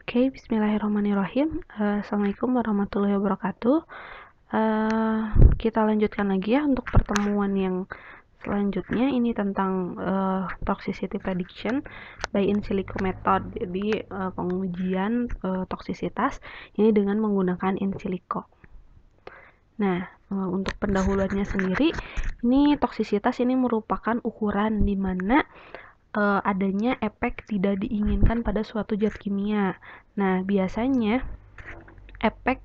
Oke, bismillahirrahmanirrahim. Assalamualaikum warahmatullahi wabarakatuh. Kita lanjutkan lagi ya untuk pertemuan yang selanjutnya. Ini tentang toxicity prediction by in silico method. Jadi pengujian toksisitas ini dengan menggunakan in silico. Nah, untuk pendahuluannya sendiri, ini toksisitas ini merupakan ukuran di mana adanya efek tidak diinginkan pada suatu zat kimia. Nah, biasanya efek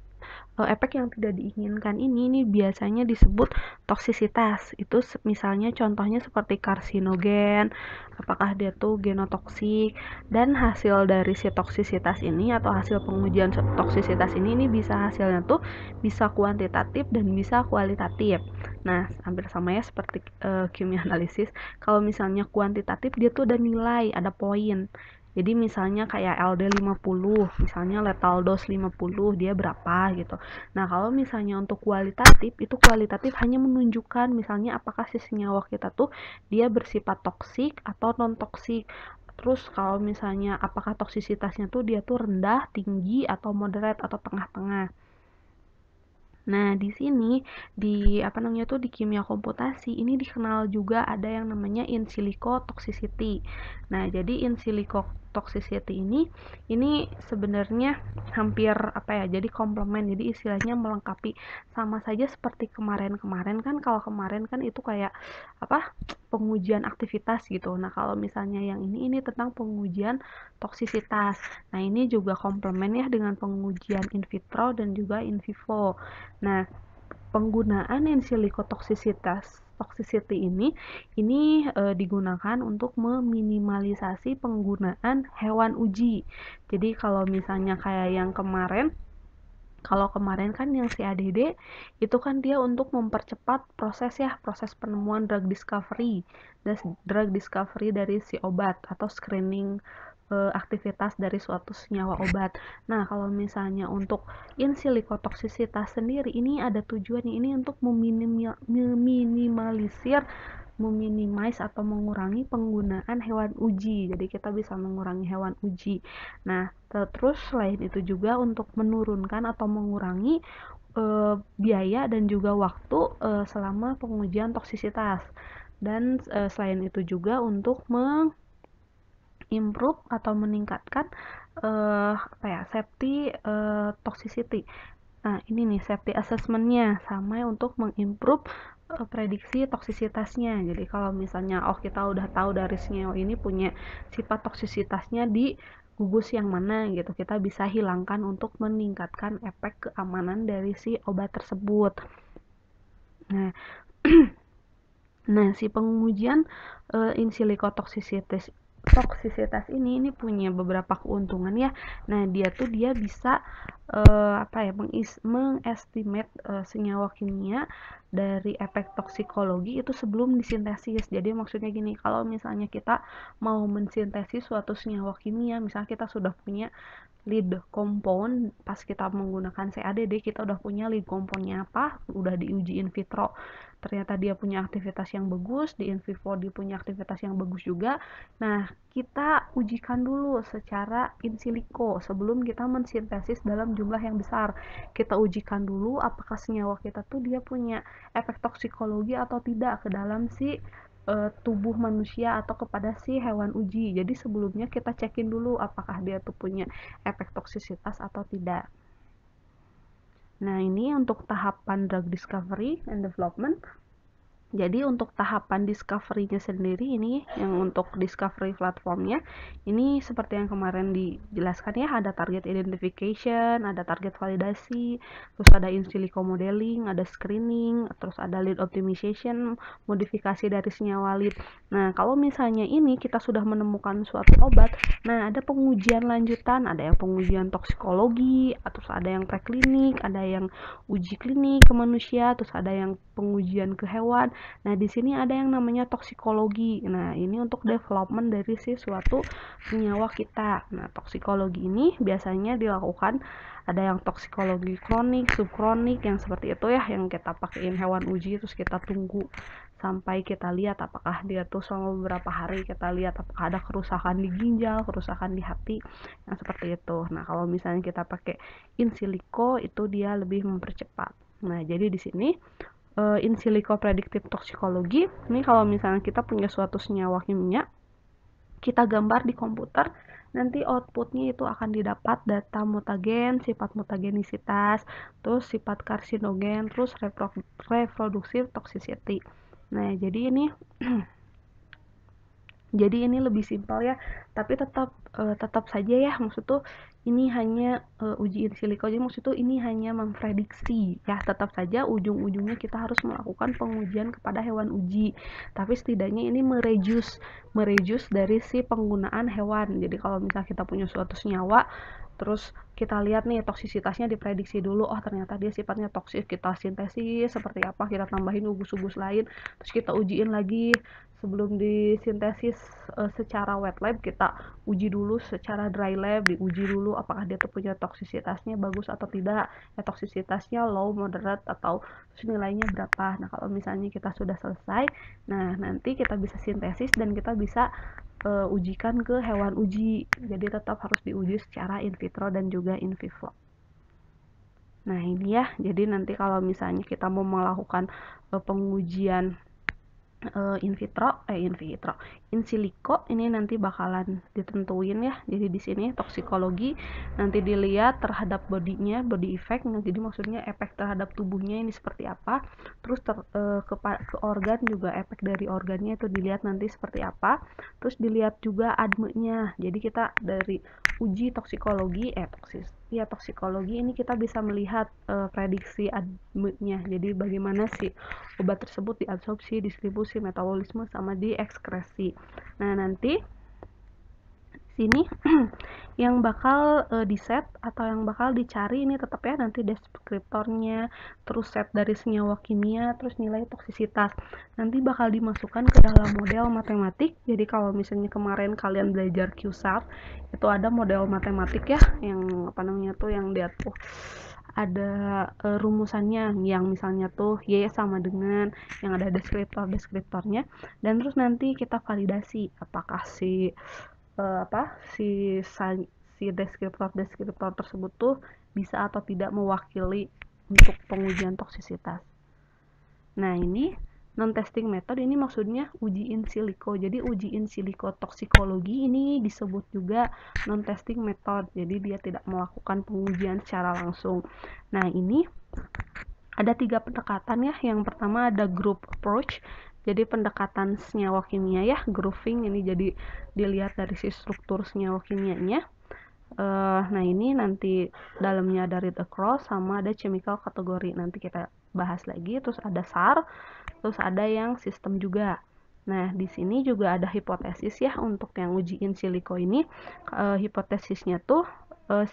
yang tidak diinginkan ini biasanya disebut toksisitas. Itu misalnya contohnya seperti karsinogen, apakah dia tuh genotoksik, dan hasil dari si toksisitas ini atau hasil pengujian toksisitas ini bisa hasilnya tuh bisa kuantitatif dan bisa kualitatif. Nah, hampir sama ya seperti kimia analisis. Kalau misalnya kuantitatif dia tuh ada nilai, ada poin. Jadi misalnya kayak LD 50, misalnya lethal dose 50, dia berapa gitu. Nah, kalau misalnya untuk kualitatif, itu kualitatif hanya menunjukkan misalnya apakah si senyawa kita tuh dia bersifat toksik atau non-toksik. Terus kalau misalnya apakah toksisitasnya tuh dia tuh rendah, tinggi, atau moderate, atau tengah-tengah. Nah, di sini di kimia komputasi ini dikenal juga ada yang namanya in silico toxicity. Nah, jadi in silico toxicity ini sebenarnya hampir jadi komplement. Jadi istilahnya melengkapi, sama saja seperti kemarin kan. Kalau kemarin kan itu kayak pengujian aktivitas gitu. Nah, kalau misalnya yang ini tentang pengujian toksisitas. Nah, ini juga komplement ya dengan pengujian in vitro dan juga in vivo. Nah, penggunaan in silico toxicity ini digunakan untuk meminimalisasi penggunaan hewan uji. Jadi kalau misalnya kayak yang kemarin kan yang CADD itu kan dia untuk mempercepat proses penemuan drug discovery dari si obat atau screening aktivitas dari suatu senyawa obat. Nah, kalau misalnya untuk in silico toksisitas sendiri ini ada tujuannya ini untuk meminimais atau mengurangi penggunaan hewan uji. Jadi kita bisa mengurangi hewan uji. Nah, terus selain itu juga untuk menurunkan atau mengurangi biaya dan juga waktu selama pengujian toksisitas. Dan selain itu juga untuk improve atau meningkatkan safety toxicity. Nah, ini nih safety assessment-nya sama untuk mengimprove prediksi toksisitasnya. Jadi kalau misalnya kita udah tahu dari senyawa ini punya sifat toksisitasnya di gugus yang mana gitu, kita bisa hilangkan untuk meningkatkan efek keamanan dari si obat tersebut. Nah, si pengujian in silico toksisitas ini punya beberapa keuntungan ya. Nah, dia bisa mengestimate senyawa kimia dari efek toksikologi itu sebelum disintesis. Jadi maksudnya gini, kalau misalnya kita mau mensintesis suatu senyawa kimia, misalnya kita sudah punya lead compound, pas kita menggunakan CADD kita udah punya lead compoundnya apa, udah diuji in vitro, ternyata dia punya aktivitas yang bagus, di in vivo dia punya aktivitas yang bagus juga. Nah, kita ujikan dulu secara in silico sebelum kita mensintesis dalam jumlah yang besar. Kita ujikan dulu apakah senyawa kita tuh dia punya efek toksikologi atau tidak ke dalam si tubuh manusia atau kepada si hewan uji. Jadi sebelumnya kita cekin dulu apakah dia tuh punya efek toksisitas atau tidak. Nah, ini untuk tahapan drug discovery and development. Jadi untuk tahapan discovery-nya sendiri ini yang untuk discovery platformnya ini seperti yang kemarin dijelaskan ya, ada target identification, ada target validasi, terus ada in silico modeling, ada screening, terus ada lead optimization, modifikasi dari senyawa lead. Nah, kalau misalnya ini kita sudah menemukan suatu obat, nah ada pengujian lanjutan, ada yang pengujian toksikologi, terus ada yang preklinik, ada yang uji klinik ke manusia, terus ada yang pengujian ke hewan. Nah, di sini ada yang namanya toksikologi. Nah, ini untuk development dari si suatu senyawa kita. Nah, toksikologi ini biasanya dilakukan ada yang toksikologi kronik, subkronik, yang seperti itu ya, yang kita pakein hewan uji terus kita tunggu sampai kita lihat apakah dia tuh selama beberapa hari, kita lihat apakah ada kerusakan di ginjal, kerusakan di hati, yang seperti itu. Nah, kalau misalnya kita pakai in silico itu dia lebih mempercepat. Nah, jadi di sini in silico predictive toxicology ini kalau misalnya kita punya suatu senyawa kimia, kita gambar di komputer, nanti outputnya itu akan didapat data mutagen, sifat mutagenisitas, terus sifat karsinogen, terus reproductive toxicity. Nah, jadi ini lebih simpel ya, tapi tetap saja ya, maksud tuh ini hanya uji in silico aja, maksud tuh ini hanya memprediksi ya, tetap saja ujung-ujungnya kita harus melakukan pengujian kepada hewan uji, tapi setidaknya ini mereduce dari si penggunaan hewan. Jadi kalau misalnya kita punya suatu senyawa terus kita lihat nih toksisitasnya, diprediksi dulu, oh ternyata dia sifatnya toksik, kita sintesis seperti apa, kita tambahin gugus-gugus lain, terus kita ujiin lagi. Sebelum disintesis secara wet lab, kita uji dulu secara dry lab, diuji dulu apakah dia tuh punya toksisitasnya bagus atau tidak, ya toksisitasnya low, moderate, atau terus nilainya berapa. Nah, kalau misalnya kita sudah selesai, nah nanti kita bisa sintesis dan kita bisa ujikan ke hewan uji. Jadi tetap harus diuji secara in vitro dan juga in vivo. Nah, ini ya, jadi nanti kalau misalnya kita mau melakukan pengujian in silico ini nanti bakalan ditentuin ya. Jadi di sini toksikologi nanti dilihat terhadap body effect. Nah, jadi maksudnya efek terhadap tubuhnya ini seperti apa. Terus ke organ juga, efek dari organnya itu dilihat nanti seperti apa. Terus dilihat juga admenya. Jadi kita dari uji toksikologi toksikologi ini kita bisa melihat prediksi admenya. Jadi bagaimana sih obat tersebut diabsorpsi, distribusi, metabolisme, sama diekskresi. Nah, nanti sini yang bakal di-set atau yang bakal dicari ini tetap ya nanti deskriptornya, terus set dari senyawa kimia, terus nilai toksisitas. Nanti bakal dimasukkan ke dalam model matematik. Jadi kalau misalnya kemarin kalian belajar QSAR, itu ada model matematik ya, yang apa namanya tuh, yang dia tuh ada rumusannya, yang misalnya tuh Y sama dengan, yang ada deskriptornya, dan terus nanti kita validasi apakah si deskriptor tersebut tuh bisa atau tidak mewakili untuk pengujian toksisitas. Nah, ini non-testing method ini maksudnya uji in silico. Jadi uji in silico toksikologi ini disebut juga non-testing method. Jadi dia tidak melakukan pengujian secara langsung. Nah, ini ada 3 pendekatan ya. Yang pertama ada group approach. Jadi pendekatan senyawa kimia ya, grouping ini jadi dilihat dari si struktur senyawa kimianya. Nah, ini nanti dalamnya ada read across sama ada chemical kategori. Nanti kita bahas lagi. Terus ada SAR, terus ada yang sistem juga. Nah, di sini juga ada hipotesis ya untuk yang uji in silico ini. Hipotesisnya tuh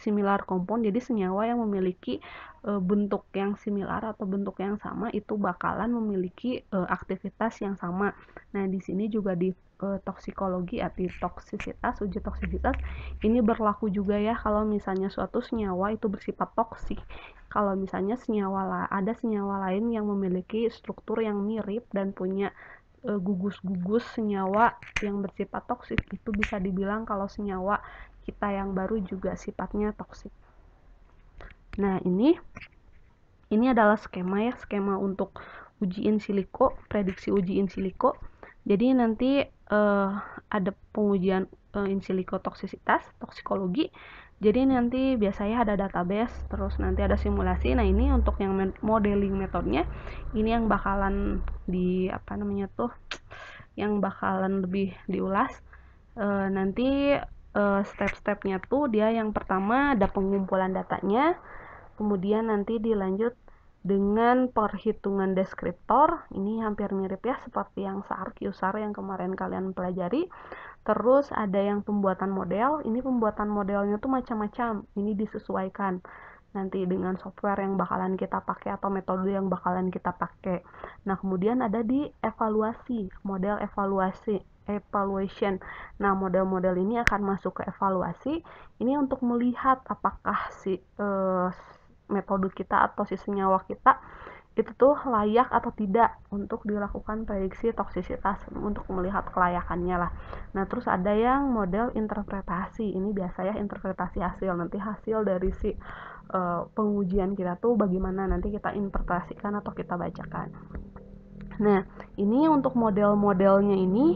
similar compound, jadi senyawa yang memiliki bentuk yang similar atau bentuk yang sama itu bakalan memiliki aktivitas yang sama. Nah, di sini juga di toksikologi atau toksisitas, uji toksisitas ini berlaku juga ya kalau misalnya suatu senyawa itu bersifat toksik. Kalau misalnya ada senyawa lain yang memiliki struktur yang mirip dan punya gugus-gugus senyawa yang bersifat toksik, itu bisa dibilang kalau senyawa kita yang baru juga sifatnya toksik. Nah, ini adalah skema untuk uji in silico, prediksi uji in silico. Jadi nanti ada pengujian in silico toksisitas, toksikologi. Jadi nanti biasanya ada database, terus nanti ada simulasi. Nah, ini untuk yang modeling metodenya, ini yang bakalan yang bakalan lebih diulas. Nanti step-stepnya tuh dia yang pertama ada pengumpulan datanya, kemudian nanti dilanjut dengan perhitungan deskriptor. Ini hampir mirip ya seperti yang SAR, QSAR yang kemarin kalian pelajari. Terus ada yang pembuatan model. Ini pembuatan modelnya tuh macam-macam, ini disesuaikan. nanti dengan software yang bakalan kita pakai atau metode yang bakalan kita pakai. Nah, kemudian ada di evaluasi, model evaluation. Nah, model-model ini akan masuk ke evaluasi. Ini untuk melihat apakah si metode kita atau si senyawa kita itu tuh layak atau tidak untuk dilakukan prediksi toksisitas, untuk melihat kelayakannya lah. Nah, terus ada yang model interpretasi. Ini biasa ya, interpretasi hasil. Nanti hasil dari si pengujian kita tuh bagaimana, nanti kita interpretasikan atau kita bacakan. Nah, ini untuk model-modelnya ini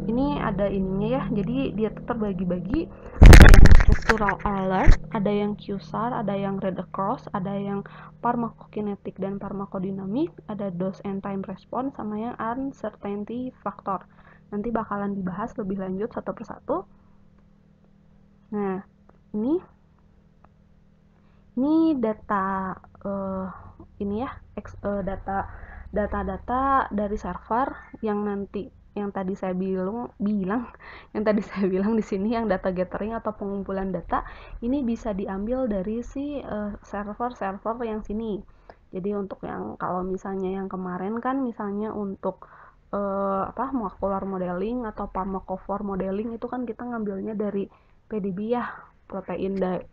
ini ada ininya ya, jadi dia tuh terbagi-bagi, ada yang structural alert, ada yang QSAR, ada yang Red Cross, ada yang pharmacokinetic dan pharmacodynamic, ada dose and time response, sama yang uncertainty factor. Nanti bakalan dibahas lebih lanjut satu persatu. Nah, ini data ini ya, data dari server yang tadi saya bilang yang tadi saya bilang di sini, yang data gathering atau pengumpulan data ini bisa diambil dari si server yang sini. Jadi untuk yang kalau misalnya yang kemarin kan misalnya untuk molecular modeling atau pharmacophore modeling itu kan kita ngambilnya dari PDB ya, protein drug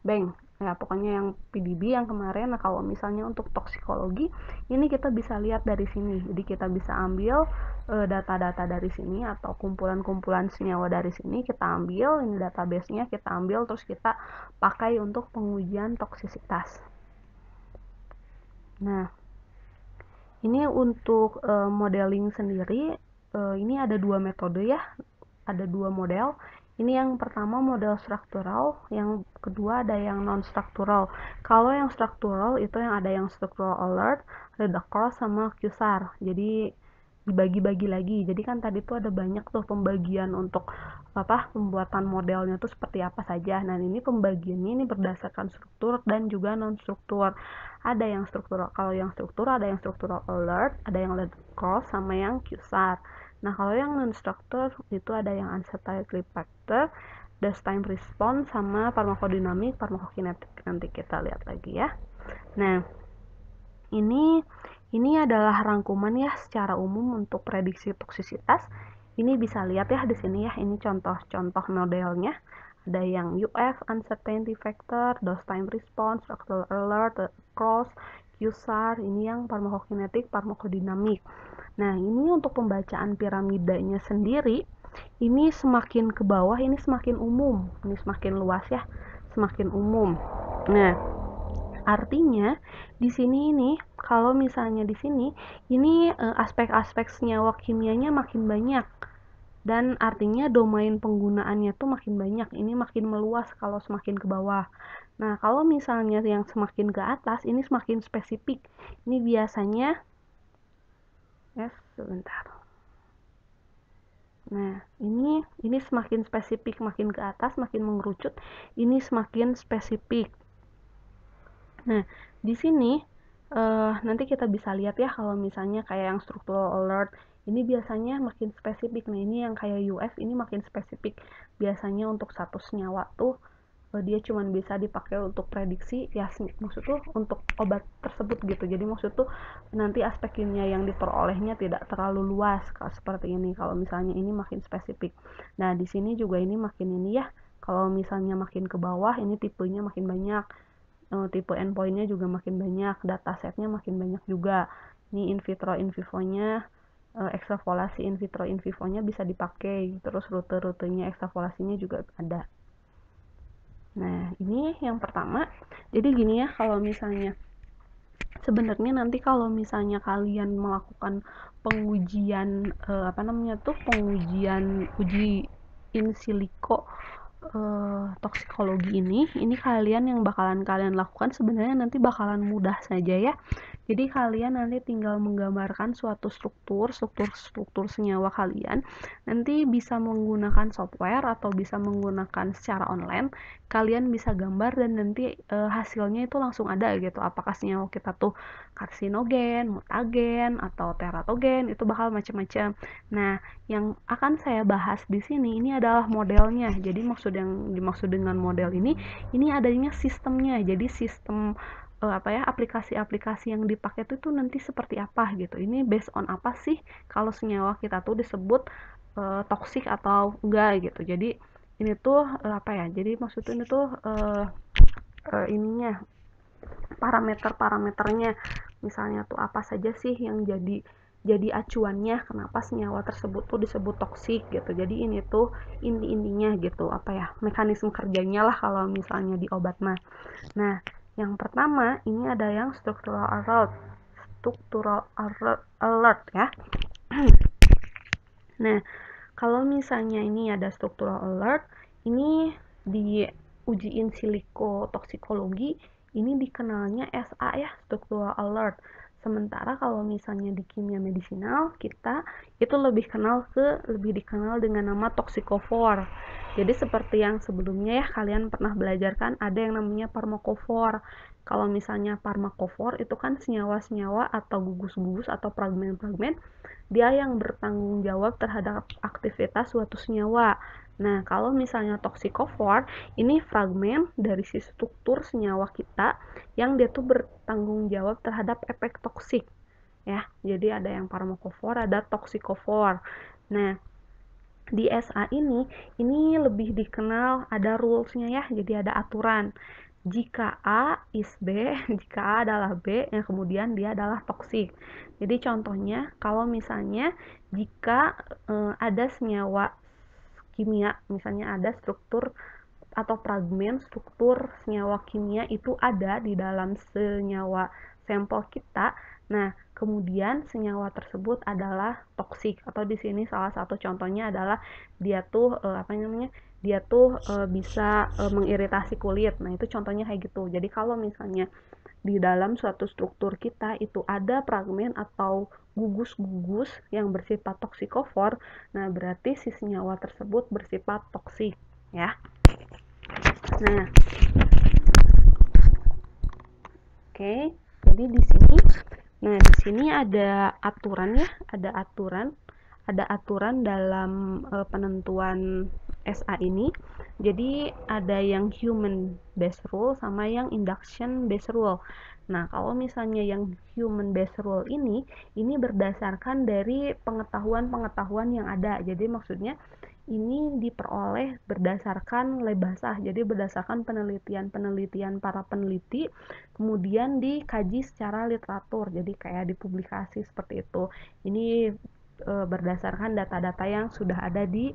bank ya, pokoknya yang PDB yang kemarin. Nah, kalau misalnya untuk toksikologi ini kita bisa lihat dari sini, jadi kita bisa ambil data-data dari sini atau kumpulan-kumpulan senyawa dari sini, kita ambil ini database-nya, kita ambil terus kita pakai untuk pengujian toksisitas. Nah, ini untuk modeling sendiri ini ada dua metode ya, ada dua model. Ini yang pertama model struktural, yang kedua ada yang non struktural. Kalau yang struktural itu yang ada yang structural alert, Red Cross sama QSAR. Jadi dibagi-bagi lagi. Jadi kan tadi tuh ada banyak tuh pembagian untuk pembuatan modelnya tuh seperti apa saja. Nah, ini pembagiannya ini berdasarkan struktur dan juga non struktur. Ada yang struktural, kalau yang struktur ada yang structural alert, ada yang Red Cross sama yang QSAR. Nah, kalau yang non-structure itu ada yang uncertainty factor, dose time response, sama pharmacodynamic, pharmacokinetic. Nanti kita lihat lagi ya. Nah, ini adalah rangkuman ya secara umum untuk prediksi toksisitas. Ini bisa lihat ya di sini ya, ini contoh-contoh modelnya. Ada yang UF, uncertainty factor, dose time response, structural alert, cross, QSAR, ini yang pharmacokinetic, pharmacodynamic. Nah, ini untuk pembacaan piramidanya sendiri, ini semakin ke bawah ini semakin umum, ini semakin luas ya, semakin umum. Nah, artinya di sini ini kalau misalnya di sini ini aspek-aspek senyawa kimianya makin banyak, dan artinya domain penggunaannya tuh makin banyak, ini makin meluas kalau semakin ke bawah. Nah, kalau misalnya yang semakin ke atas ini semakin spesifik. Ini biasanya sebentar. Nah, ini semakin spesifik, makin ke atas, makin mengerucut, ini semakin spesifik. Nah, di sini nanti kita bisa lihat ya, kalau misalnya kayak yang structural alert, ini biasanya makin spesifik. Nah, ini yang kayak UF, ini makin spesifik. Biasanya untuk satu senyawa tuh dia cuma bisa dipakai untuk prediksi ya, maksud tuh untuk obat tersebut gitu. Jadi maksud tuh nanti aspek kimia yang diperolehnya tidak terlalu luas kalau seperti ini. Kalau misalnya ini makin spesifik. Nah, di sini juga ini makin ini ya. Kalau misalnya makin ke bawah ini tipenya makin banyak, tipe endpointnya juga makin banyak, datasetnya makin banyak juga. Ini in vitro in vivo-nya, ekstrapolisi in vitro in vivo-nya bisa dipakai, terus rute-rutenya ekstrapolisinya juga ada. Nah, ini yang pertama. Jadi gini ya, kalau misalnya sebenarnya nanti kalau misalnya kalian melakukan pengujian pengujian uji in silico toksikologi ini kalian yang bakalan kalian lakukan sebenarnya nanti bakalan mudah saja ya. Jadi kalian nanti tinggal menggambarkan suatu struktur senyawa kalian. Nanti bisa menggunakan software atau bisa menggunakan secara online. Kalian bisa gambar dan nanti hasilnya itu langsung ada gitu. Apakah senyawa kita tuh karsinogen, mutagen, atau teratogen, itu bakal macam-macam. Nah, yang akan saya bahas di sini ini adalah modelnya. Jadi yang dimaksud dengan model ini adanya sistemnya. Jadi sistem aplikasi-aplikasi yang dipakai itu nanti seperti apa gitu. Ini based on apa sih kalau senyawa kita tuh disebut toksik atau enggak gitu. Jadi ini tuh jadi maksudnya ini tuh ininya parameternya, misalnya tuh apa saja sih yang jadi acuannya kenapa senyawa tersebut tuh disebut toksik gitu. Jadi ini tuh intinya gitu, mekanisme kerjanya lah kalau misalnya di obat mah. Nah, yang pertama ini ada yang structural alert ya. Nah, kalau misalnya ini ada structural alert, ini di uji in silico toksikologi ini dikenalnya SA ya, structural alert. Sementara kalau misalnya di kimia medisinal kita itu lebih dikenal dengan nama toxikophore. Jadi seperti yang sebelumnya ya kalian pernah belajarkan ada yang namanya farmakofor. Kalau misalnya farmakofor itu kan senyawa-senyawa atau gugus-gugus atau fragmen-fragmen dia yang bertanggung jawab terhadap aktivitas suatu senyawa. Nah, kalau misalnya toxikophore, ini fragmen dari si struktur senyawa kita yang dia tuh bertanggung jawab terhadap efek toksik. Ya, jadi ada yang farmakophore, ada toxikophore. Nah, di SA ini lebih dikenal ada rules-nya ya, jadi ada aturan. Jika A is B, jika A adalah B, yang kemudian dia adalah toksik. Jadi contohnya, kalau misalnya jika ada senyawa kimia, misalnya ada struktur atau fragmen struktur senyawa kimia itu ada di dalam senyawa sampel kita. Nah, kemudian senyawa tersebut adalah toksik atau di sini salah satu contohnya adalah dia tuh bisa mengiritasi kulit. Nah, itu contohnya kayak gitu. Jadi kalau misalnya di dalam suatu struktur kita itu ada fragmen atau gugus-gugus yang bersifat toksikofor, nah berarti si senyawa tersebut bersifat toksik ya. Nah, oke. Jadi di sini ada aturan ya, ada aturan dalam penentuan SA ini. Jadi ada yang human based rule sama yang induction based rule. Nah, kalau misalnya yang human based rule ini berdasarkan dari pengetahuan yang ada. Jadi maksudnya ini diperoleh berdasarkan lab basah. Jadi berdasarkan penelitian para peneliti, kemudian dikaji secara literatur. Jadi kayak dipublikasi seperti itu. Ini berdasarkan data-data yang sudah ada di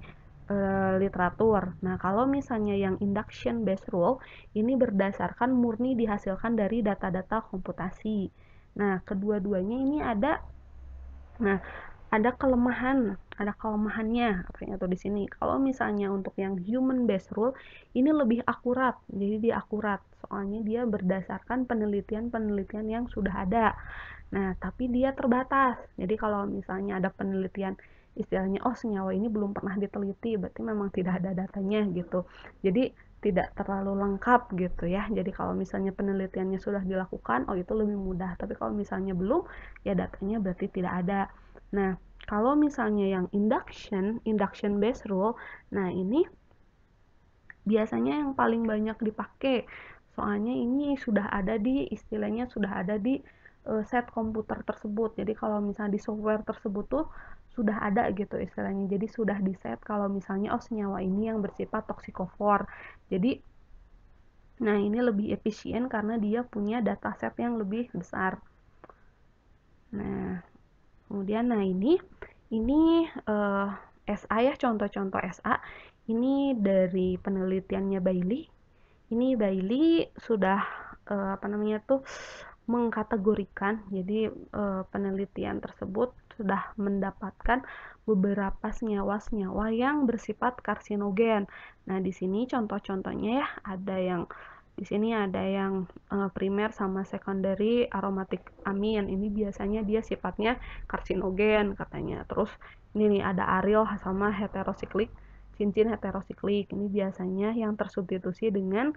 literatur. Nah, kalau misalnya yang induction based rule ini berdasarkan murni dihasilkan dari data-data komputasi. Nah, kedua-duanya ini ada kelemahannya katanya tuh di sini. Kalau misalnya untuk yang human based rule ini lebih akurat. Jadi dia akurat soalnya dia berdasarkan penelitian yang sudah ada. Nah, tapi dia terbatas. Jadi kalau misalnya ada penelitian istilahnya senyawa ini belum pernah diteliti, berarti memang tidak ada datanya gitu. Jadi tidak terlalu lengkap gitu ya. Jadi kalau misalnya penelitiannya sudah dilakukan, itu lebih mudah. Tapi kalau misalnya belum, ya datanya berarti tidak ada. Nah, kalau misalnya yang induction based rule, nah ini biasanya yang paling banyak dipakai. Soalnya ini sudah ada di set komputer tersebut. Jadi kalau misalnya di software tersebut tuh sudah ada gitu istilahnya. Jadi sudah di set kalau misalnya senyawa ini yang bersifat toksikofor. Jadi nah ini lebih efisien karena dia punya dataset yang lebih besar. Nah, kemudian ini SA ya, contoh-contoh SA. Ini dari penelitiannya Bailey. Ini Bailey sudah mengkategorikan. Jadi penelitian tersebut sudah mendapatkan beberapa senyawa-senyawa yang bersifat karsinogen. Nah, di sini contoh-contohnya ya, ada yang Di sini ada yang primer sama secondary aromatic amin. Ini biasanya dia sifatnya karsinogen katanya. Terus ini nih ada aryl sama heterosiklik, cincin heterosiklik. Ini biasanya yang tersubstitusi dengan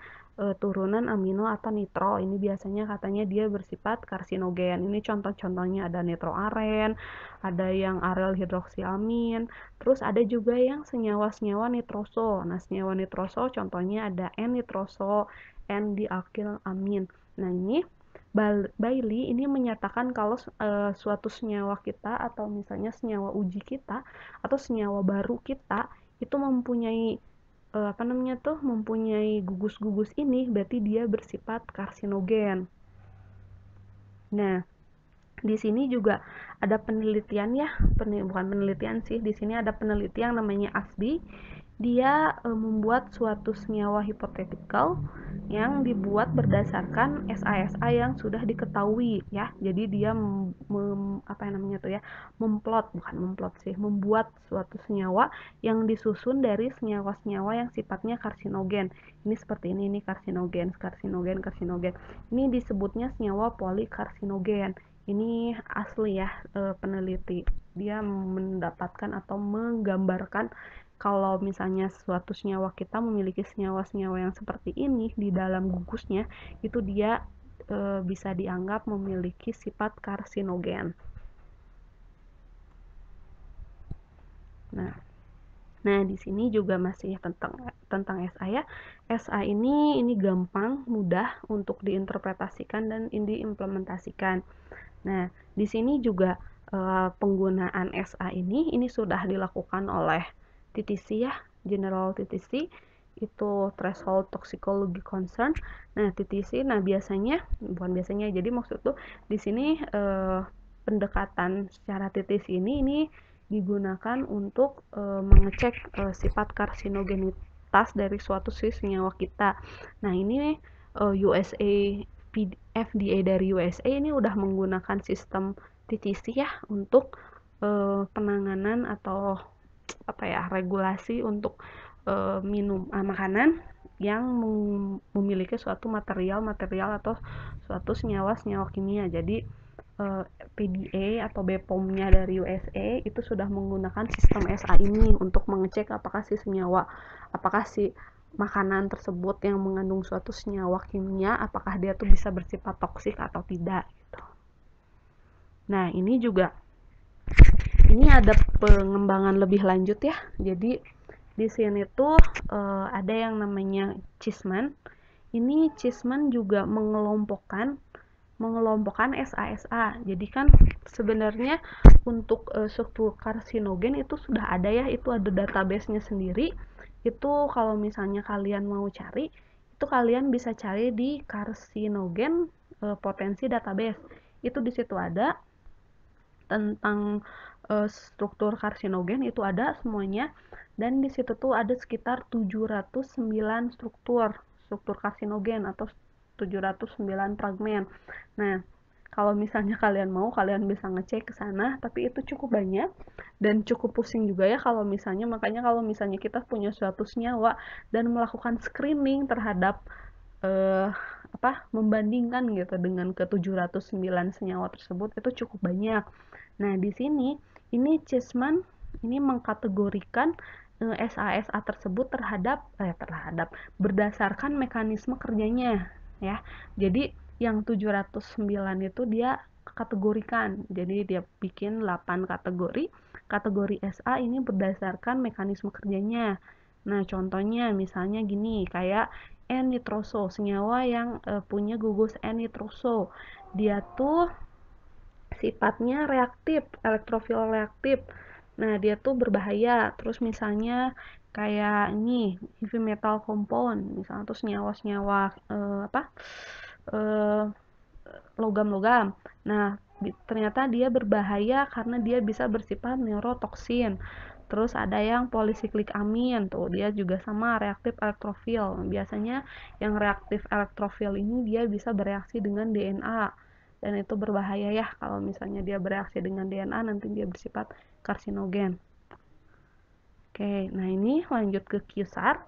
turunan amino atau nitro. Ini biasanya katanya dia bersifat karsinogen. Ini contoh-contohnya ada nitroaren, ada yang aryl hidroksiamin. Terus ada juga yang senyawa-senyawa nitroso. Nah, senyawa nitroso contohnya ada N-nitroso, N-dialkylamin. Nah, ini Bailey ini menyatakan kalau suatu senyawa kita atau misalnya senyawa uji kita atau senyawa baru kita itu mempunyai mempunyai gugus-gugus ini, berarti dia bersifat karsinogen. Nah, di sini juga ada penelitian ya, bukan penelitian sih, di sini ada penelitian namanya ASBI. Dia membuat suatu senyawa hipotetikal yang dibuat berdasarkan SA-SA yang sudah diketahui ya. Jadi dia membuat suatu senyawa yang disusun dari senyawa-senyawa yang sifatnya karsinogen. Ini seperti ini karsinogen. Ini disebutnya senyawa polikarsinogen. Ini asli ya, peneliti. Dia mendapatkan atau menggambarkan kalau misalnya suatu senyawa kita memiliki senyawa-senyawa yang seperti ini di dalam gugusnya, itu dia bisa dianggap memiliki sifat karsinogen. Nah, di sini juga masih tentang SA ya. SA ini gampang, mudah untuk diinterpretasikan dan diimplementasikan. Nah, di sini juga penggunaan SA ini sudah dilakukan oleh TTC ya, General TTC, itu threshold toxicology concern. Nah, TTC, jadi maksud tuh di sini pendekatan secara TTC ini digunakan untuk mengecek sifat karsinogenitas dari suatu senyawa kita. Nah, ini USA FDA dari USA ini udah menggunakan sistem TTC ya untuk penanganan atau regulasi untuk makanan yang memiliki suatu material atau suatu senyawa kimia. Jadi PDA atau BPOM-nya dari USA itu sudah menggunakan sistem SA ini untuk mengecek apakah si makanan tersebut yang mengandung suatu senyawa kimia, apakah dia tuh bisa bersifat toksik atau tidak gitu. Nah, ini ada pengembangan lebih lanjut ya. Jadi di sini tuh ada yang namanya Cheesman. Ini Cheesman juga mengelompokkan SA. Jadi kan sebenarnya untuk struktur karsinogen itu sudah ada ya, itu ada database-nya sendiri. Itu kalau misalnya kalian mau cari, itu kalian bisa cari di karsinogen potensi database. Itu di situ ada tentang struktur karsinogen, itu ada semuanya, dan di situ tuh ada sekitar 709 struktur karsinogen atau 709 fragmen. Nah, kalau misalnya kalian mau, kalian bisa ngecek ke sana, tapi itu cukup banyak dan cukup pusing juga ya makanya kalau misalnya kita punya suatu senyawa dan melakukan screening terhadap membandingkan gitu dengan ke 709 senyawa tersebut, itu cukup banyak. Nah, di sini ini Cheesman ini mengkategorikan SA tersebut terhadap berdasarkan mekanisme kerjanya ya. Jadi yang 709 itu dia kategorikan. Jadi dia bikin 8 kategori. Kategori SA ini berdasarkan mekanisme kerjanya. Nah, contohnya misalnya gini, kayak N-nitroso, senyawa yang punya gugus N-nitroso. Dia tuh sifatnya reaktif, elektrofil reaktif. Nah, dia tuh berbahaya. Terus misalnya kayak ini heavy metal compound, misalnya tuh senyawa-senyawa logam-logam. Nah, ternyata dia berbahaya karena dia bisa bersifat neurotoksin. Terus ada yang polisiklik amin, tuh dia juga sama reaktif elektrofil. Biasanya yang reaktif elektrofil ini dia bisa bereaksi dengan DNA. Dan itu berbahaya ya, kalau misalnya dia bereaksi dengan DNA nanti dia bersifat karsinogen. Oke, nah ini lanjut ke kisar.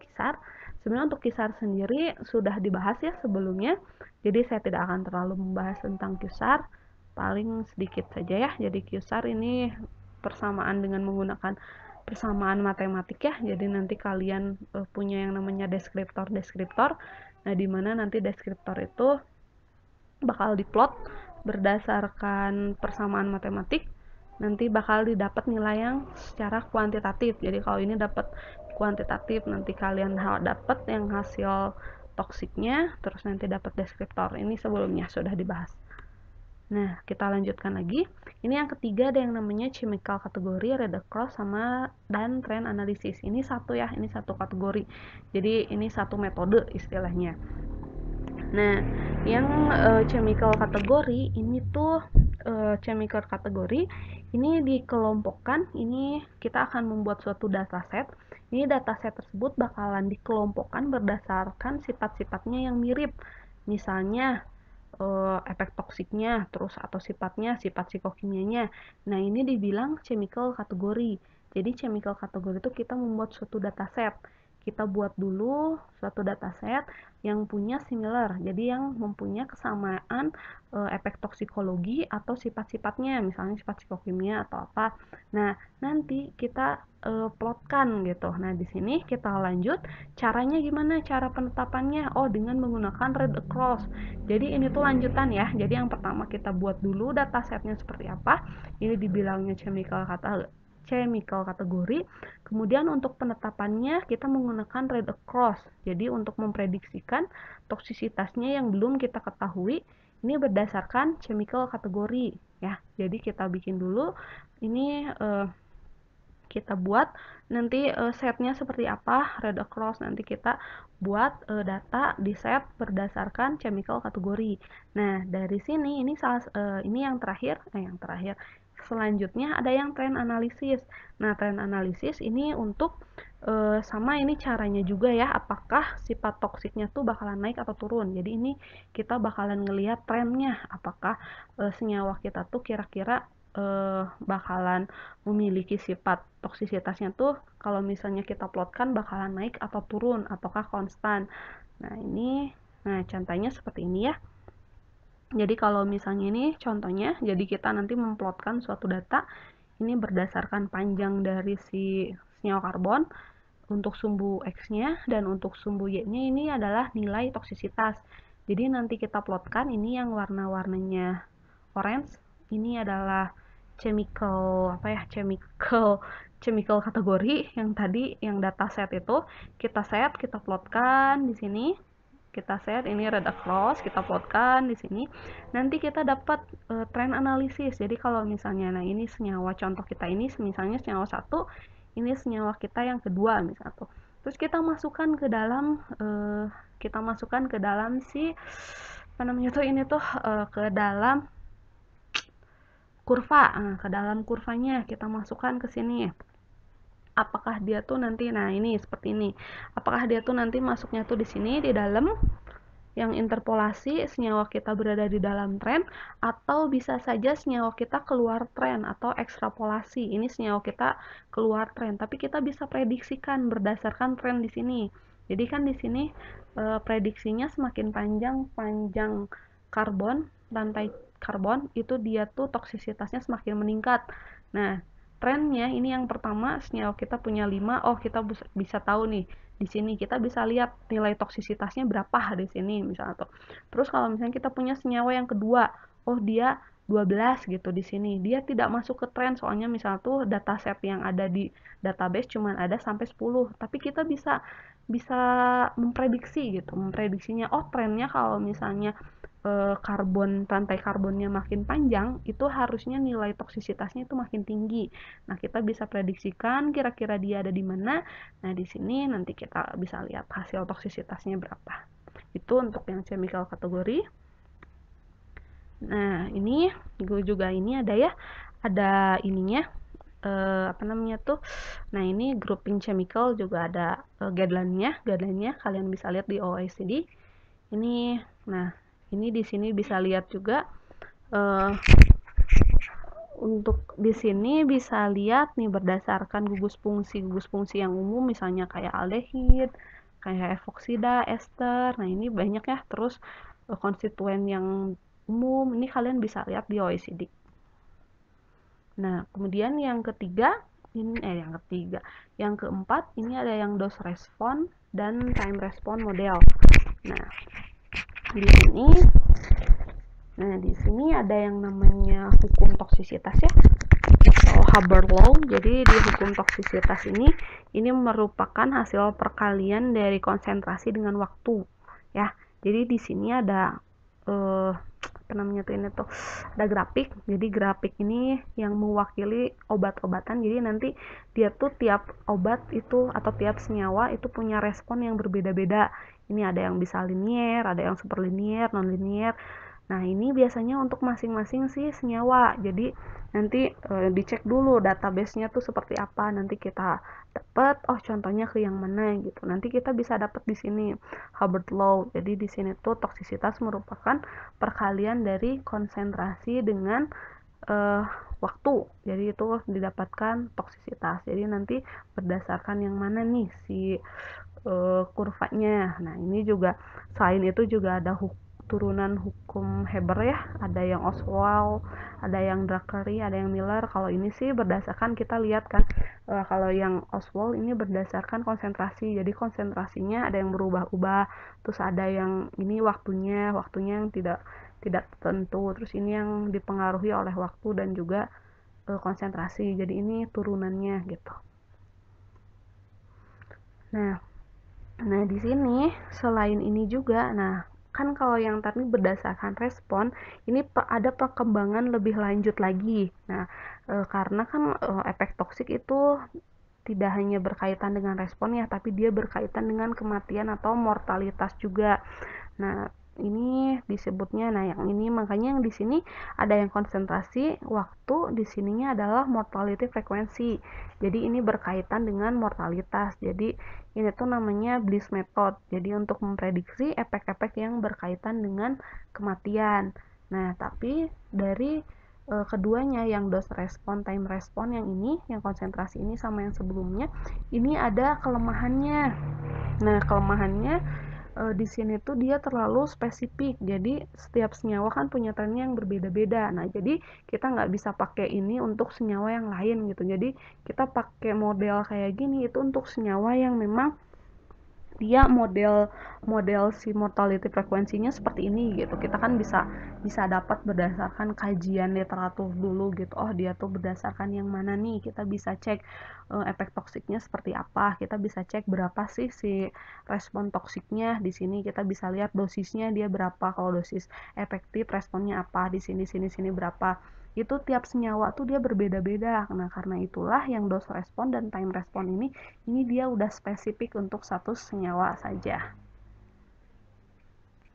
Sebenarnya untuk QSAR sendiri sudah dibahas ya sebelumnya, jadi saya tidak akan terlalu membahas tentang QSAR, paling sedikit saja ya. Jadi QSAR ini persamaan dengan menggunakan persamaan matematik ya, jadi nanti kalian punya yang namanya deskriptor. Nah, dimana nanti deskriptor itu bakal diplot berdasarkan persamaan matematik, nanti bakal didapat nilai yang secara kuantitatif. Jadi kalau ini dapat kuantitatif, nanti kalian dapat yang hasil toksiknya, terus nanti dapat deskriptor. Ini sebelumnya sudah dibahas. Nah, kita lanjutkan lagi. Ini yang ketiga ada yang namanya chemical kategori, read across, sama dan trend analysis. Ini satu ya, ini satu kategori. Jadi ini satu metode istilahnya. Nah, yang chemical kategori ini tuh chemical kategori ini dikelompokkan. Ini kita akan membuat suatu dataset. Ini dataset tersebut bakalan dikelompokkan berdasarkan sifat-sifatnya yang mirip. Misalnya efek toksiknya, terus atau sifatnya, sifat psikokimianya. Nah, ini dibilang chemical kategori. Jadi chemical kategori itu kita membuat suatu dataset. Kita buat dulu suatu dataset yang punya similar. Jadi yang mempunyai kesamaan efek toksikologi atau sifat-sifatnya, misalnya sifat psikokimia atau apa. Nah, nanti kita plotkan gitu. Nah, di sini kita lanjut. Caranya gimana? Cara penetapannya? Oh, dengan menggunakan read across. Jadi ini tuh lanjutan ya. Jadi yang pertama kita buat dulu datasetnya seperti apa. Ini dibilangnya chemical kategori. Kemudian untuk penetapannya kita menggunakan read across. Jadi untuk memprediksikan toksisitasnya yang belum kita ketahui, ini berdasarkan chemical kategori ya. Jadi kita bikin dulu ini kita buat nanti setnya seperti apa, read across, nanti kita buat data di set berdasarkan chemical kategori. Nah, dari sini ini yang terakhir, selanjutnya ada yang trend analysis. Nah, trend analysis ini untuk sama ini caranya juga ya, apakah sifat toksiknya tuh bakalan naik atau turun. Jadi ini kita bakalan ngelihat trennya, apakah senyawa kita tuh kira-kira bakalan memiliki sifat toksisitasnya tuh kalau misalnya kita plotkan bakalan naik atau turun ataukah konstan. Nah, contohnya seperti ini ya. Jadi kalau misalnya ini contohnya, jadi kita nanti memplotkan suatu data ini berdasarkan panjang dari si senyawa karbon untuk sumbu X-nya, dan untuk sumbu Y-nya ini adalah nilai toksisitas. Jadi nanti kita plotkan, ini yang warna-warnanya orange, ini adalah chemical kategori. Yang tadi yang dataset itu kita plotkan di sini. Kita set ini read across, kita plotkan di sini. Nanti kita dapat trend analisis. Jadi kalau misalnya ini senyawa contoh kita ini misalnya senyawa 1, ini senyawa kita yang kedua misalnya tuh. Terus kita masukkan ke dalam si apa namanya tuh ini tuh ke dalam kurva. Nah, ke dalam kurvanya kita masukkan ke sini. Apakah dia tuh nanti, nah ini seperti ini. Apakah dia tuh nanti masuknya tuh di sini di dalam yang interpolasi senyawa kita berada di dalam tren, atau bisa saja senyawa kita keluar tren atau ekstrapolasi. Ini senyawa kita keluar tren, tapi kita bisa prediksikan berdasarkan tren di sini. Jadi kan di sini prediksinya semakin panjang karbon, rantai karbon itu dia tuh toksisitasnya semakin meningkat. Nah, trennya ini yang pertama senyawa kita punya 5, oh kita bisa tahu nih di sini kita bisa lihat nilai toksisitasnya berapa di sini misalnya tuh. Terus kalau misalnya kita punya senyawa yang kedua, oh dia 12 gitu di sini. Dia tidak masuk ke tren soalnya misalnya tuh dataset yang ada di database cuman ada sampai 10. Tapi kita bisa memprediksi gitu. Memprediksinya oh trennya kalau misalnya rantai karbonnya makin panjang, itu harusnya nilai toksisitasnya itu makin tinggi. Nah, kita bisa prediksikan kira-kira dia ada di mana. Nah, di sini nanti kita bisa lihat hasil toksisitasnya berapa. Itu untuk yang chemical kategori. Nah, ini juga ini ada ya, ada ininya apa namanya tuh. Nah, ini grouping chemical juga ada guideline-nya kalian bisa lihat di OECD. Ini ini di sini bisa lihat juga untuk di sini bisa lihat nih berdasarkan gugus fungsi yang umum misalnya kayak aldehid, kayak evoksida, ester. Nah, ini banyak ya. Terus konstituen yang umum ini kalian bisa lihat di OECD. Nah, kemudian yang keempat ini ada yang dose response dan time response model. Nah, di sini ada yang namanya hukum toksisitas ya, atau Haber Law. Jadi di hukum toksisitas ini merupakan hasil perkalian dari konsentrasi dengan waktu ya. Jadi di sini ada ada grafik. Jadi grafik ini yang mewakili obat-obatan. Jadi nanti dia tuh tiap obat itu atau tiap senyawa itu punya respon yang berbeda-beda. Ini ada yang bisa linier, ada yang superlinier, non-linier. Nah, ini biasanya untuk masing-masing sih senyawa. Jadi nanti dicek dulu database-nya tuh seperti apa. Nanti kita dapat contohnya ke yang mana gitu. Nanti kita bisa dapat di sini Hubbard Law. Jadi di sini tuh toksisitas merupakan perkalian dari konsentrasi dengan waktu. Jadi itu didapatkan toksisitas. Jadi nanti berdasarkan yang mana nih si kurvanya. Nah, ini juga selain itu juga ada turunan hukum Haber ya, ada yang Oswald, ada yang Drackery, ada yang Miller. Kalau ini sih berdasarkan kita lihat kan, kalau yang Oswald ini berdasarkan konsentrasi, jadi konsentrasinya ada yang berubah-ubah, terus ada yang ini waktunya yang tidak tertentu, terus ini yang dipengaruhi oleh waktu dan juga konsentrasi. Jadi ini turunannya gitu. Nah, di sini selain ini juga, kan kalau yang tadi berdasarkan respon, ini ada perkembangan lebih lanjut lagi. Nah, karena kan efek toksik itu tidak hanya berkaitan dengan respon ya, tapi dia berkaitan dengan kematian atau mortalitas juga. Nah, ini disebutnya, yang ini makanya yang di sini ada yang konsentrasi waktu, di sininya adalah mortality frequency. Jadi ini berkaitan dengan mortalitas. Jadi ini tuh namanya Bliss method. Jadi untuk memprediksi efek-efek yang berkaitan dengan kematian. Nah, tapi dari keduanya yang dose respon, time respon yang ini, yang konsentrasi ini sama yang sebelumnya, ini ada kelemahannya. Nah, kelemahannya di sini tuh dia terlalu spesifik. Jadi setiap senyawa kan punya trennya yang berbeda-beda. Nah, jadi kita nggak bisa pakai ini untuk senyawa yang lain gitu. Jadi kita pakai model kayak gini itu untuk senyawa yang memang dia model si mortality frekuensinya seperti ini gitu. Kita kan bisa dapat berdasarkan kajian literatur dulu gitu. Oh, dia tuh berdasarkan yang mana nih? Kita bisa cek efek toksiknya seperti apa. Kita bisa cek berapa sih si respon toksiknya. Di sini kita bisa lihat dosisnya dia berapa. Kalau dosis efektif responnya apa? Di sini berapa? Itu tiap senyawa tuh dia berbeda-beda. Nah, karena itulah yang dose respon dan time respon ini dia udah spesifik untuk satu senyawa saja.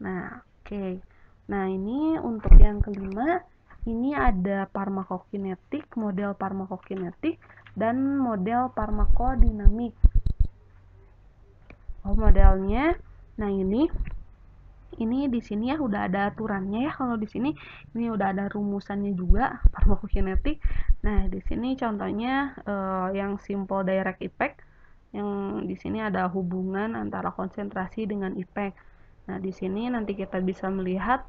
Nah, oke. Nah, ini untuk yang kelima, ini ada farmakokinetik, model farmakokinetik, dan model farmakodinamik. Modelnya, nah ini di sini ya udah ada aturannya ya. Kalau di sini ini udah ada rumusannya juga farmakokinetik. Nah, di sini contohnya yang simple direct effect, yang di sini ada hubungan antara konsentrasi dengan effect. Nah, di sini nanti kita bisa melihat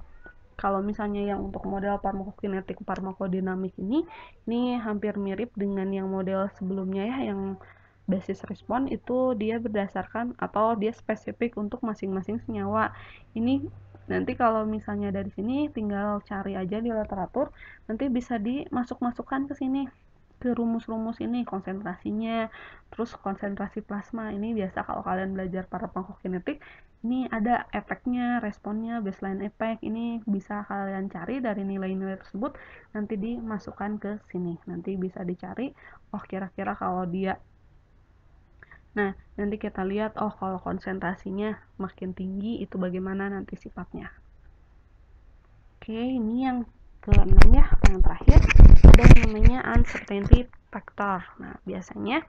kalau misalnya yang untuk model farmakokinetik farmakodinamik ini hampir mirip dengan yang model sebelumnya ya, yang basis respon itu dia berdasarkan atau dia spesifik untuk masing-masing senyawa. Ini nanti kalau misalnya dari sini tinggal cari aja di literatur, nanti bisa dimasukkan ke sini, ke rumus-rumus ini konsentrasinya, terus konsentrasi plasma. Ini biasa kalau kalian belajar farmakokinetik, ini ada efeknya, responnya, baseline effect. Ini bisa kalian cari dari nilai-nilai tersebut, nanti dimasukkan ke sini. Nanti bisa dicari, kira-kira kalau dia. Nah, nanti kita lihat, kalau konsentrasinya makin tinggi, itu bagaimana nanti sifatnya. Oke, ini yang ke-6 ya, yang terakhir, ada yang namanya uncertainty factor. Nah, biasanya,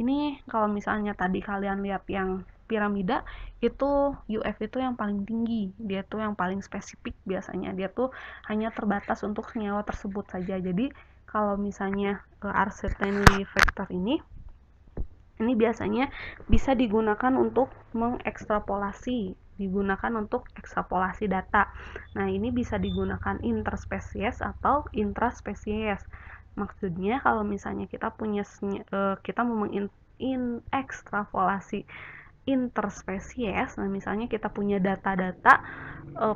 ini kalau misalnya tadi kalian lihat yang piramida, itu UF itu yang paling tinggi. Dia tuh yang paling spesifik biasanya. Dia tuh hanya terbatas untuk senyawa tersebut saja. Jadi, kalau misalnya uncertainty factor ini, Ini biasanya bisa digunakan untuk ekstrapolasi data. Nah, ini bisa digunakan interspesies atau intraspesies. Maksudnya kalau misalnya kita mau mengekstrapolasi interspesies, nah misalnya kita punya data-data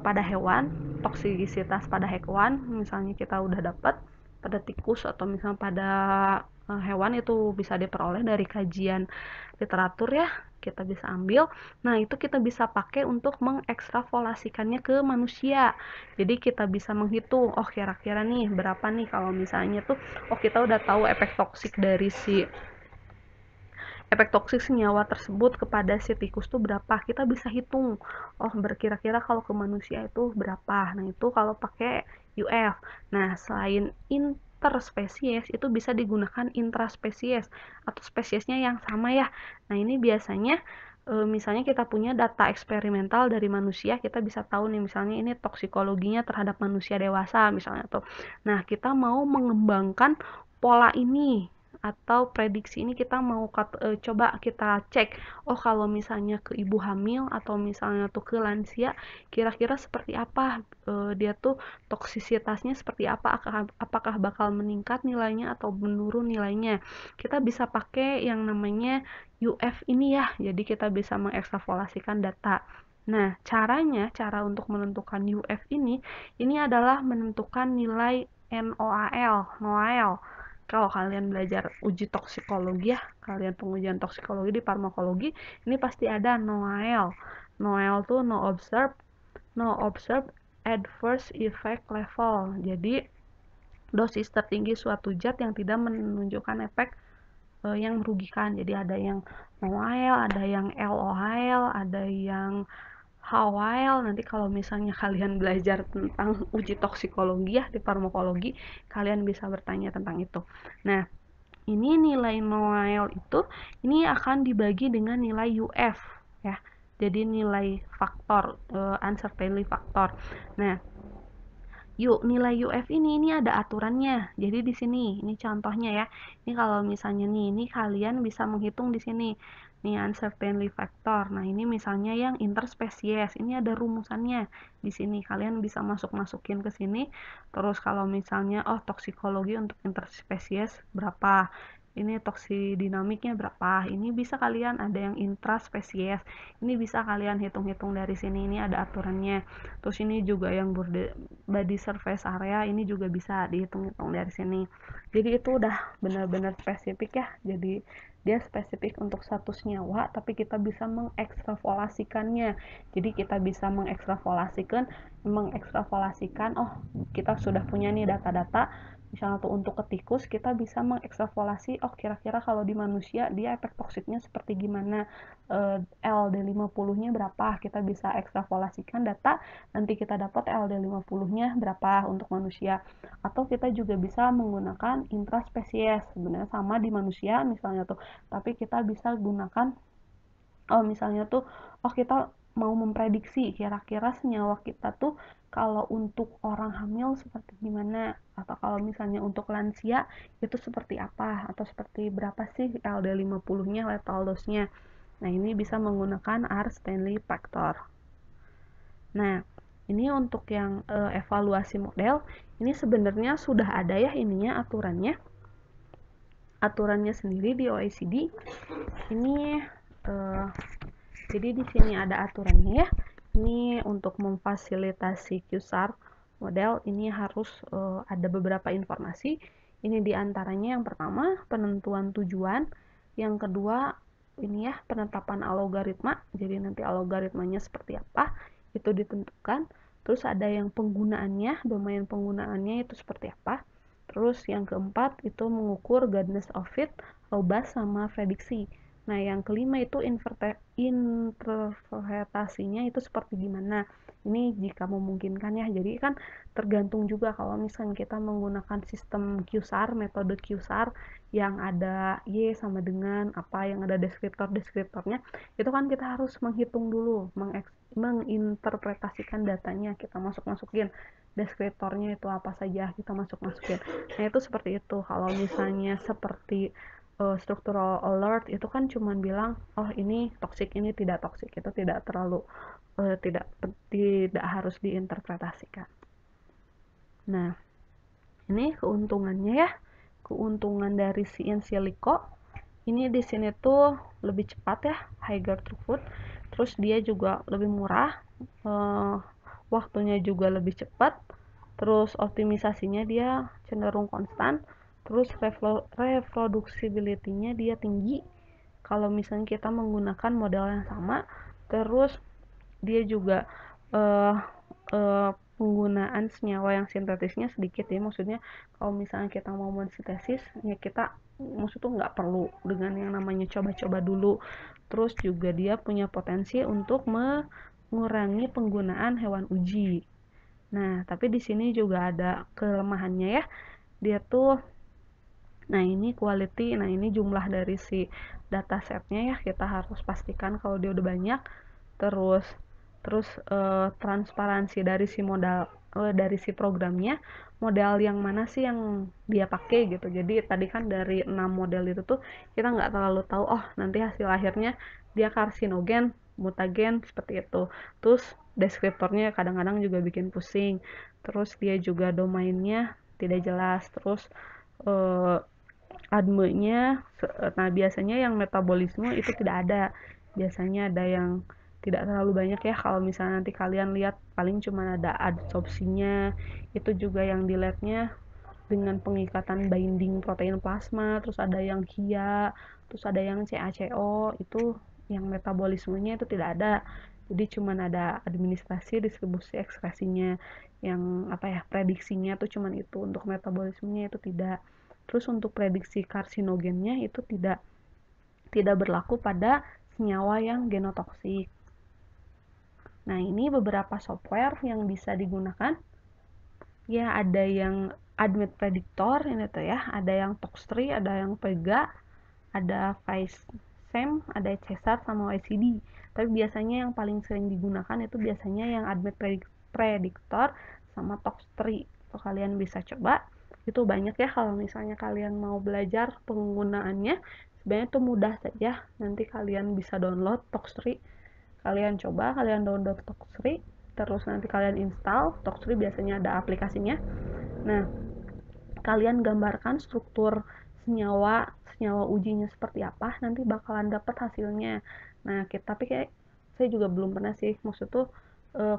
pada hewan, toksisitas pada hewan, misalnya kita udah dapat pada tikus atau misalnya pada hewan, itu bisa diperoleh dari kajian literatur ya, kita bisa ambil. Nah, itu kita bisa pakai untuk mengekstrapolasikannya ke manusia. Jadi kita bisa menghitung, oh kira-kira nih berapa nih kalau misalnya tuh, oh kita udah tahu efek toksik senyawa tersebut kepada si tikus tuh berapa, kita bisa hitung, oh berkira-kira kalau ke manusia itu berapa. Nah, itu kalau pakai UF. Nah, selain interspesies, itu bisa digunakan intraspesies atau spesiesnya yang sama ya. Nah, ini biasanya misalnya kita punya data eksperimental dari manusia, kita bisa tahu nih misalnya ini toksikologinya terhadap manusia dewasa misalnya tuh. Nah, kita mau mengembangkan pola ini atau prediksi ini, kita mau coba kita cek, oh kalau misalnya ke ibu hamil atau misalnya tuh ke lansia, kira-kira seperti apa dia tuh toksisitasnya seperti apa, apakah bakal meningkat nilainya atau menurun nilainya. Kita bisa pakai yang namanya UF ini ya, jadi kita bisa mengekstrapolasikan data. Nah, cara untuk menentukan UF ini adalah menentukan nilai NOAL. Kalau kalian belajar uji toksikologi ya, kalian pengujian toksikologi di farmakologi, ini pasti ada NOAEL. NOAEL tuh no observed adverse effect level. Jadi dosis tertinggi suatu zat yang tidak menunjukkan efek yang merugikan. Jadi ada yang NOAEL, ada yang LOAEL, ada yang HOAEL. Nanti kalau misalnya kalian belajar tentang uji toksikologi ya di farmakologi, kalian bisa bertanya tentang itu. Nah, ini nilai NOAEL itu ini akan dibagi dengan nilai UF ya. Jadi nilai faktor uncertainty faktor. Nah, nilai UF ini ada aturannya. Jadi di sini ini contohnya ya. Ini kalau misalnya ini kalian bisa menghitung di sini. Nih uncertainty factor. Nah, ini misalnya yang interspesies. Ini ada rumusannya. Di sini kalian bisa masukin ke sini. Terus kalau misalnya toksikologi untuk interspesies berapa? Ini toksidinamiknya berapa? Ini bisa kalian ada yang intraspesies. Ini bisa kalian hitung-hitung dari sini. Ini ada aturannya. Terus ini juga yang body surface area, ini juga bisa dihitung-hitung dari sini. Jadi itu udah benar-benar spesifik ya. Jadi dia spesifik untuk satu senyawa, tapi kita bisa mengekstrapolasikannya. Jadi kita bisa mengekstrapolasikan, oh kita sudah punya nih data-data, misalnya tuh untuk ke tikus, kita bisa mengekstrapolasi, oh kira-kira kalau di manusia dia efek toksiknya seperti gimana, LD50-nya berapa, kita bisa ekstrapolasikan data, nanti kita dapat LD50-nya berapa untuk manusia. Atau kita juga bisa menggunakan intraspesies, sebenarnya sama di manusia misalnya tuh, tapi kita bisa gunakan misalnya tuh, kita mau memprediksi kira-kira senyawa kita tuh kalau untuk orang hamil seperti gimana, atau kalau misalnya untuk lansia itu seperti apa, atau seperti berapa sih LD50-nya lethal dose-nya. Nah, ini bisa menggunakan R-Stanley factor. Nah, ini untuk yang evaluasi model, ini sebenarnya sudah ada ya ininya aturannya sendiri di OECD. Ini jadi di sini ada aturannya ya. Ini untuk memfasilitasi QSAR model ini harus ada beberapa informasi. Ini diantaranya yang pertama penentuan tujuan, yang kedua ini ya penetapan algoritma. Jadi nanti algoritmanya seperti apa itu ditentukan. Terus ada yang penggunaannya, domain penggunaannya itu seperti apa. Terus yang keempat itu mengukur goodness of fit, robust sama prediksi. Nah, yang kelima itu interpretasinya itu seperti gimana. Ini jika memungkinkan ya. Jadi kan tergantung juga kalau misalnya kita menggunakan sistem QSAR, metode QSAR yang ada Y sama dengan apa, yang ada deskriptor-deskriptornya, itu kan kita harus menghitung dulu, menginterpretasikan datanya, kita masukin deskriptornya itu apa saja, kita masukin. Nah, itu seperti itu. Kalau misalnya seperti structural alert itu kan cuman bilang oh ini toksik ini tidak toksik, itu tidak terlalu tidak harus diinterpretasikan. Nah, ini keuntungannya ya. Keuntungan dari si in silico ini di sini tuh lebih cepat ya, higher throughput. Terus dia juga lebih murah, waktunya juga lebih cepat. Terus optimisasinya dia cenderung konstan. Terus reproducibility-nya dia tinggi kalau misalnya kita menggunakan model yang sama. Terus dia juga uh, uh, penggunaan senyawa yang sintetisnya sedikit ya, maksudnya kalau misalnya kita mau mensintesis ya kita maksudnya nggak perlu dengan yang namanya coba-coba dulu. Terus juga dia punya potensi untuk mengurangi penggunaan hewan uji. Nah, tapi di sini juga ada kelemahannya ya. Dia tuh, nah ini quality, nah ini jumlah dari si datasetnya ya, kita harus pastikan kalau dia udah banyak. Terus terus transparansi dari si modal, dari si programnya, model yang mana sih yang dia pakai gitu. Jadi tadi kan dari 6 model itu tuh kita nggak terlalu tahu oh nanti hasil akhirnya dia karsinogen, mutagen, seperti itu. Terus deskriptornya kadang-kadang juga bikin pusing. Terus dia juga domainnya tidak jelas. Terus eh, adme-nya, nah biasanya yang metabolisme itu tidak ada. Biasanya ada yang tidak terlalu banyak ya, kalau misalnya nanti kalian lihat paling cuma ada adsorpsinya. Itu juga yang dilihatnya dengan pengikatan binding protein plasma. Terus ada yang HIA, terus ada yang CaCO, itu yang metabolismenya itu tidak ada. Jadi cuma ada administrasi, distribusi, ekspresinya. Yang apa ya, prediksinya tuh cuma itu. Untuk metabolismenya itu tidak. Terus untuk prediksi karsinogennya itu tidak berlaku pada senyawa yang genotoksik. Nah, ini beberapa software yang bisa digunakan. Ya, ada yang Admit Predictor ini tuh ya, ada yang Toxtree, ada yang Pega, ada Vicem, ada Cesar sama YCD. Tapi biasanya yang paling sering digunakan itu biasanya yang Admit Predictor sama Toxtree. Itu kalian bisa coba. Itu banyak ya, kalau misalnya kalian mau belajar penggunaannya, sebenarnya itu mudah saja. Nanti kalian bisa download Toxtree, kalian coba, kalian download Toxtree, terus nanti kalian install Toxtree, biasanya ada aplikasinya. Nah, kalian gambarkan struktur senyawa senyawa ujinya seperti apa, nanti bakalan dapat hasilnya. Nah, tapi kayak saya juga belum pernah sih, maksud tuh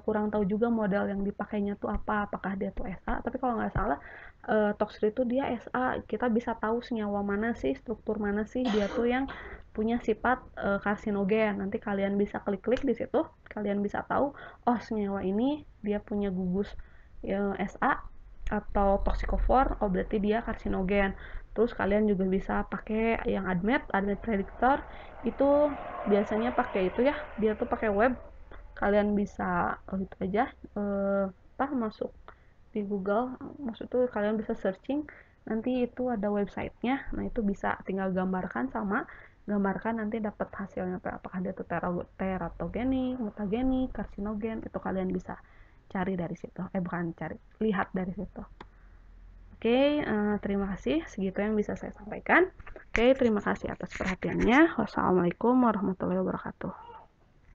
kurang tahu juga model yang dipakainya tuh apa, apakah dia tuh SA. Tapi kalau nggak salah Toxtree itu dia SA, kita bisa tahu senyawa mana sih, struktur mana sih dia tuh yang punya sifat karsinogen. Nanti kalian bisa klik-klik di situ, kalian bisa tahu oh senyawa ini dia punya gugus SA atau toxicovore, oh berarti dia karsinogen. Terus kalian juga bisa pakai yang Admit Predictor, itu biasanya pakai itu ya, dia tuh pakai web. Kalian bisa itu aja, masuk di Google, maksudnya kalian bisa searching, nanti itu ada websitenya. Nah, itu bisa tinggal gambarkan nanti dapat hasilnya apakah dia tuh teratogenik, mutagenik, karsinogen. Itu kalian bisa cari dari situ, bukan cari, lihat dari situ. Oke, terima kasih, segitu yang bisa saya sampaikan. Oke, terima kasih atas perhatiannya. Wassalamualaikum warahmatullahi wabarakatuh.